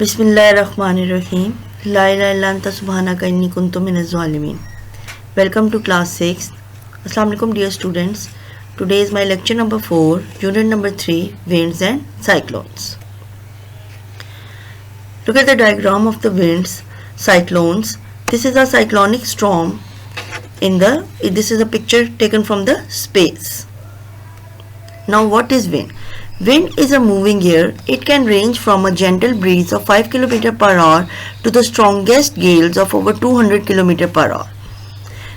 Bismillahirrahmanirrahim. La ilaha illa anta subhanaka inni kuntu minaz zalimin. Welcome to class 6. Assalamu alaikum dear students. Today is my lecture number 4, unit number 3, winds and cyclones. Look at the diagram of the winds, cyclones. This is a cyclonic storm this is a picture taken from the space. Now what is wind? Wind is a moving air. It can range from a gentle breeze of 5 km per hour to the strongest gales of over 200 km per hour.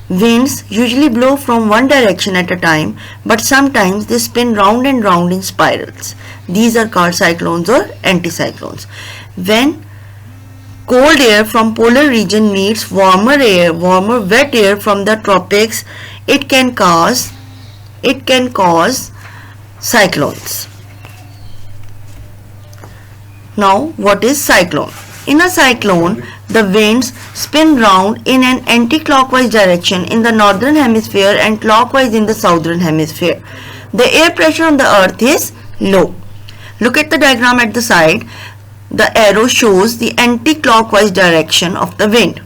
Winds usually blow from one direction at a time, but sometimes they spin round and round in spirals. These are called cyclones or anticyclones. When cold air from polar region meets warmer wet air from the tropics, it can cause cyclones. Now, what is cyclone? In a cyclone, the winds spin round in an anti-clockwise direction in the northern hemisphere and clockwise in the southern hemisphere. The air pressure on the earth is low. Look at the diagram at the side. The arrow shows the anti-clockwise direction of the wind.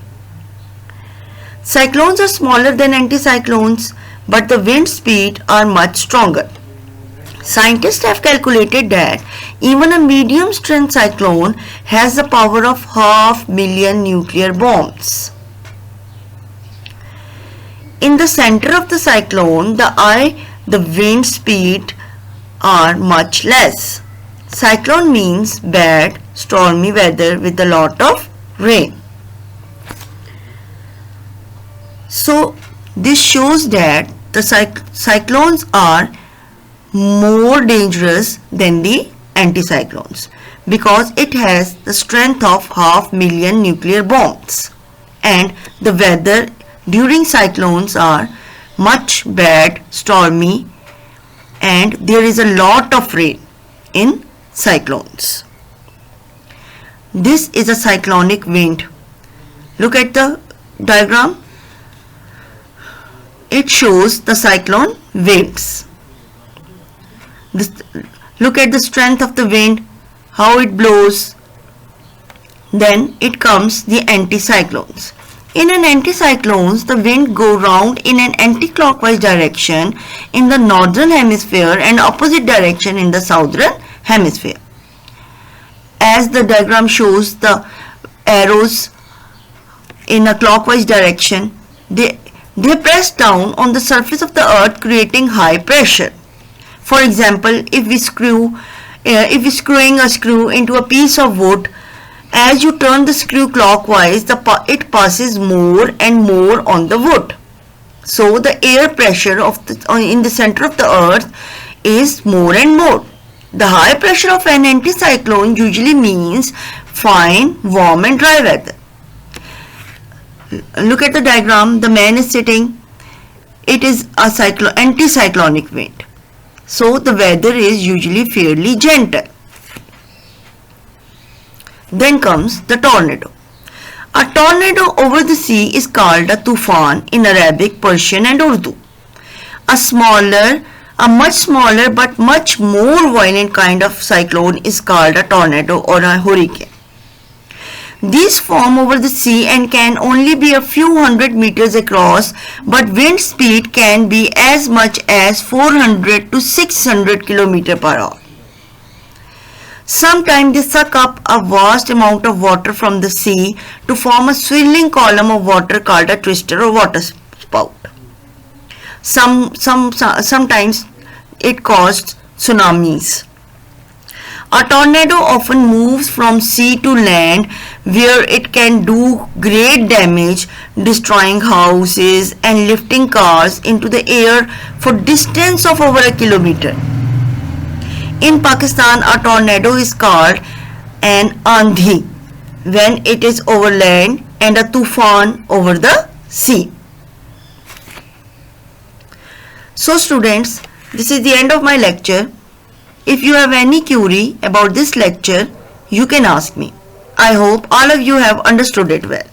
Cyclones are smaller than anticyclones, but the wind speed are much stronger. Scientists have calculated that even a medium strength cyclone has the power of 500,000 nuclear bombs. In the center of the cyclone, the wind speed are much less. Cyclone means bad, stormy weather with a lot of rain. So this shows that the cyclones are more dangerous than the anticyclones because it has the strength of 500,000 nuclear bombs, and the weather during cyclones are much bad, stormy, and there is a lot of rain in cyclones. This is a cyclonic wind. Look at the diagram. It shows the cyclone winds. Look at the strength of the wind, how it blows. Then it comes the anticyclones. In an anticyclones, the wind go round in an anti-clockwise direction in the northern hemisphere and opposite direction in the southern hemisphere. As the diagram shows, the arrows in a clockwise direction, they press down on the surface of the earth, creating high pressure. For example, if we screwing a screw into a piece of wood, as you turn the screw clockwise, it passes more and more on the wood. So the air pressure in the center of the earth is more and more. The high pressure of an anticyclone usually means fine, warm and dry weather. Look at the diagram. The man is sitting. It is a anticyclonic wind. So the weather is usually fairly gentle. Then comes the tornado. A tornado over the sea is called a tufan in Arabic, Persian and Urdu. A much smaller but much more violent kind of cyclone is called a tornado or a hurricane. These form over the sea and can only be a few hundred meters across, but wind speed can be as much as 400 to 600 km per hour. Sometimes they suck up a vast amount of water from the sea to form a swirling column of water called a twister or water spout. Sometimes it causes tsunamis. A tornado often moves from sea to land where it can do great damage, destroying houses and lifting cars into the air for distance of over a kilometer. In Pakistan, a tornado is called an andhi when it is over land and a tufan over the sea. So students, this is the end of my lecture. If you have any query about this lecture, you can ask me. I hope all of you have understood it well.